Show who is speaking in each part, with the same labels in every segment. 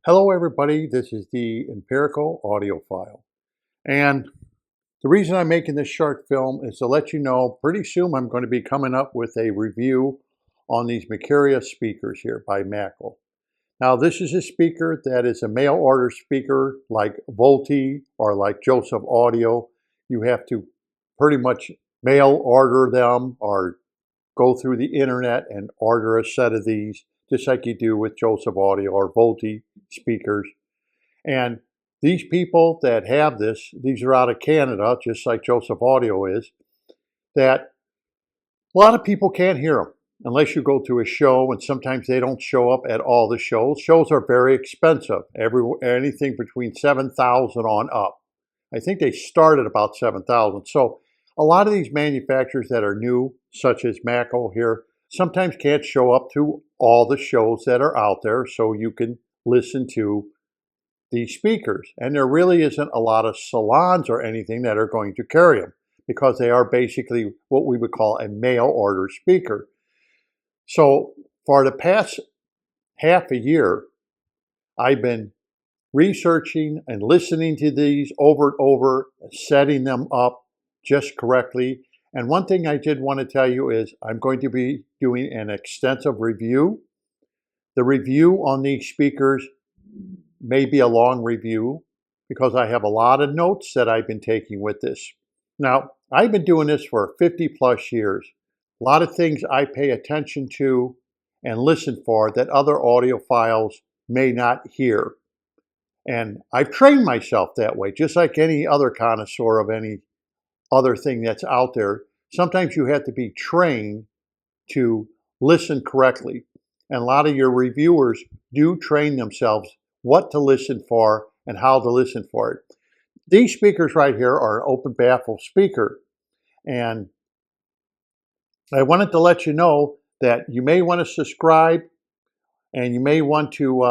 Speaker 1: Hello everybody, this is the Empirical Audiophile. And the reason I'm making this short film is to let you know pretty soon I'm going to be coming up with a review on these Maco speakers here by Maco. Now this is a speaker that is a mail order speaker like Volti or like Joseph Audio. You have to pretty much mail order them or go through the internet and order a set of these, just like you do with Joseph Audio or Volti speakers. And these people that have this, these are out of Canada, just like Joseph Audio is, that a lot of people can't hear them unless you go to a show, and sometimes they don't show up at all the shows. Shows are very expensive, anything between $7,000 on up. I think they start at about $7,000. So a lot of these manufacturers that are new, such as Maco here, sometimes can't show up to all the shows that are out there so you can listen to these speakers. And there really isn't a lot of salons or anything that are going to carry them because they are basically what we would call a mail order speaker. So for the past half a year, I've been researching and listening to these over and over, setting them up just correctly. And one thing I did want to tell you is I'm going to be doing an extensive review. The review on these speakers may be a long review because I have a lot of notes that I've been taking with this. Now, I've been doing this for 50 plus years. A lot of things I pay attention to and listen for that other audiophiles may not hear. And I've trained myself that way, just like any other connoisseur of any other thing that's out there. Sometimes you have to be trained to listen correctly. And a lot of your reviewers do train themselves what to listen for and how to listen for it. These speakers right here are an open baffle speaker. And I wanted to let you know that you may want to subscribe and you may want to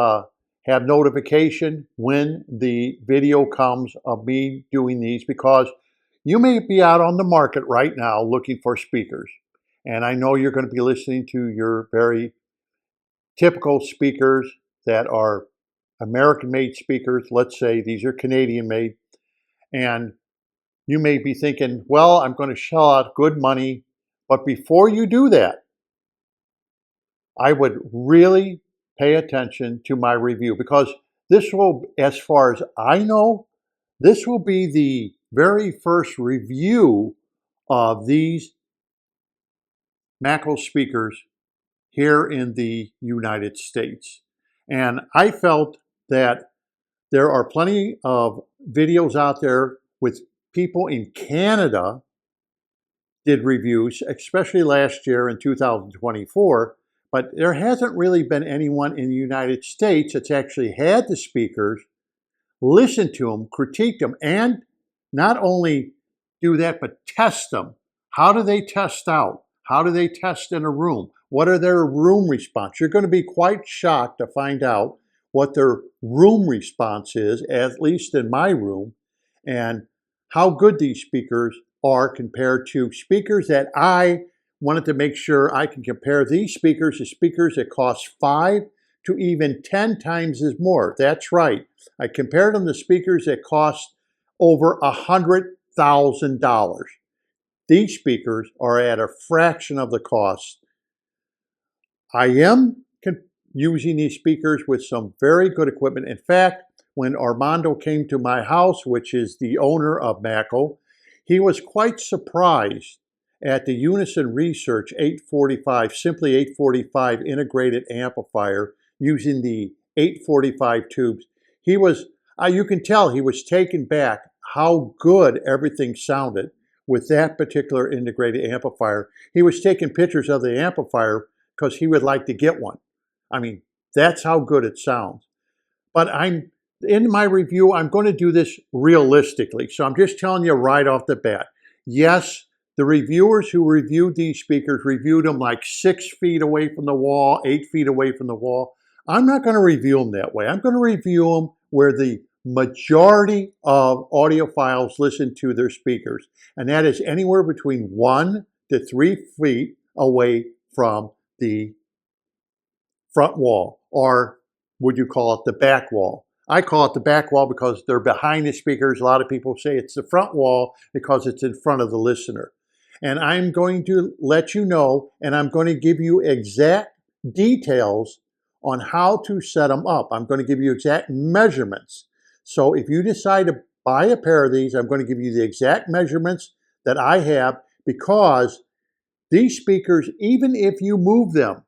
Speaker 1: have notification when the video comes of me doing these, because you may be out on the market right now looking for speakers. And I know you're going to be listening to your very typical speakers that are American-made speakers. Let's say these are Canadian-made. And you may be thinking, well, I'm going to shell out good money. But before you do that, I would really pay attention to my review, because this will, as far as I know, this will be the very first review of these Maco speakers here in the United States. And I felt that there are plenty of videos out there with people in Canada did reviews, especially last year in 2024, but there hasn't really been anyone in the United States that's actually had the speakers, listen to them, critique them, and not only do that, but test them. How do they test out? How do they test in a room? What are their room response? You're going to be quite shocked to find out what their room response is, at least in my room, and how good these speakers are compared to speakers that I wanted to make sure I can compare these speakers to speakers that cost 5 to even 10 times as more. That's right. I compared them to speakers that cost over $100,000. These speakers are at a fraction of the cost. I am using these speakers with some very good equipment. In fact, when Armando came to my house, which is the owner of Maco, he was quite surprised at the Unison Research 845, simply 845 integrated amplifier using the 845 tubes. He was, you can tell he was taken back how good everything sounded with that particular integrated amplifier. He was taking pictures of the amplifier because he would like to get one. I mean, that's how good it sounds. But in my review, I'm going to do this realistically. So I'm just telling you right off the bat. Yes, the reviewers who reviewed these speakers reviewed them like 6 feet away from the wall, 8 feet away from the wall. I'm not going to review them that way. I'm going to review them where the majority of audiophiles listen to their speakers. And that is anywhere between 1 to 3 feet away from the front wall, or would you call it, the back wall. I call it the back wall because they're behind the speakers. A lot of people say it's the front wall because it's in front of the listener. And I'm going to let you know, and I'm going to give you exact details on how to set them up. I'm going to give you exact measurements. So if you decide to buy a pair of these, I'm going to give you the exact measurements that I have, because these speakers, even if you move them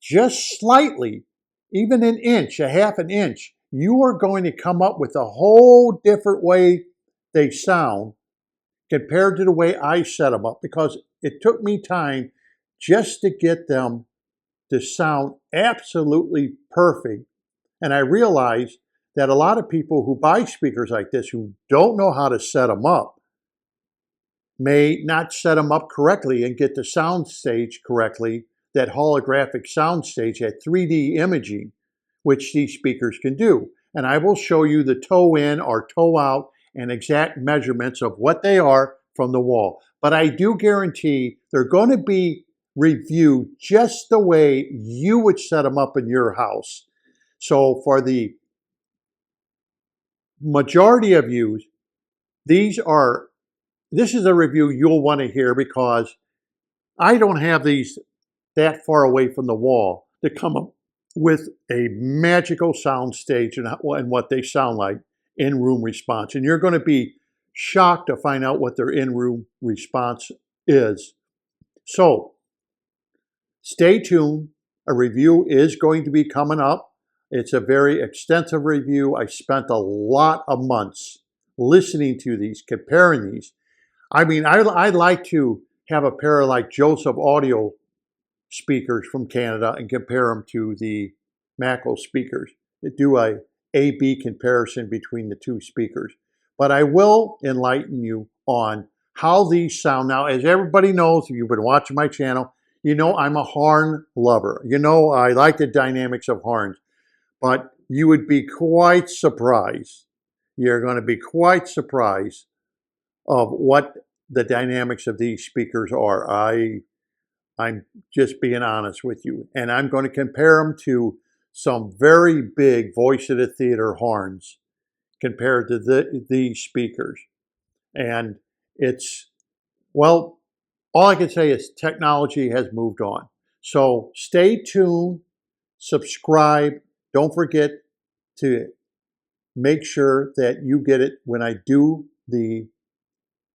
Speaker 1: just slightly, even an inch, a half an inch, you are going to come up with a whole different way they sound compared to the way I set them up, because it took me time just to get them to sound absolutely perfect. And I realized that a lot of people who buy speakers like this who don't know how to set them up may not set them up correctly and get the sound stage correctly, that holographic sound stage, that 3D imaging, which these speakers can do. And I will show you the toe in or toe out and exact measurements of what they are from the wall. But I do guarantee they're going to be reviewed just the way you would set them up in your house. So for the majority of you, this is a review you'll want to hear, because I don't have these that far away from the wall to come up with a magical sound stage and what they sound like in-room response. And you're going to be shocked to find out what their in-room response is. So stay tuned. A review is going to be coming up. It's a very extensive review. I spent a lot of months listening to these, comparing these. I mean, I'd like to have a pair of like Joseph audio speakers from Canada and compare them to the Maco speakers. Do a A-B comparison between the two speakers. But I will enlighten you on how these sound. Now, as everybody knows, if you've been watching my channel, you know I'm a horn lover. You know I like the dynamics of horns. But you would be quite surprised. You're going to be quite surprised of what the dynamics of these speakers are. I'm just being honest with you. And I'm going to compare them to some very big voice of the theater horns compared to these speakers. And well, all I can say is technology has moved on. So stay tuned, subscribe. Don't forget to make sure that you get it when I do the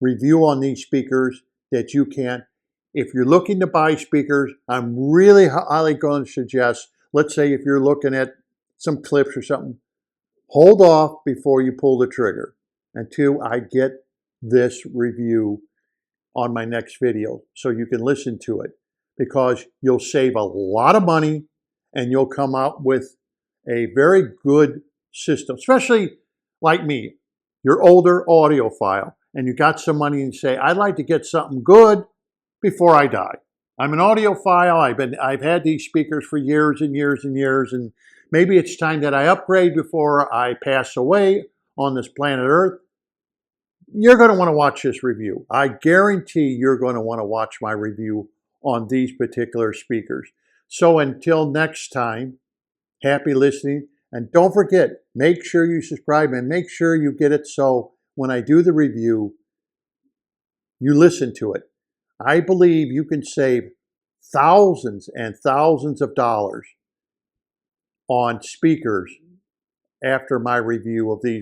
Speaker 1: review on these speakers, that you can. If you're looking to buy speakers, I'm really highly going to suggest, let's say if you're looking at some clips or something, hold off before you pull the trigger until I get this review on my next video so you can listen to it, because you'll save a lot of money and you'll come out with a very good system, especially like me. You're older audiophile and you got some money and say, I'd like to get something good before I die. I'm an audiophile. I've had these speakers for years and years and years, and maybe it's time that I upgrade before I pass away on this planet Earth. You're going to want to watch this review. I guarantee you're going to want to watch my review on these particular speakers. So until next time, happy listening. And don't forget, make sure you subscribe and make sure you get it so when I do the review, you listen to it. I believe you can save thousands and thousands of dollars on speakers after my review of these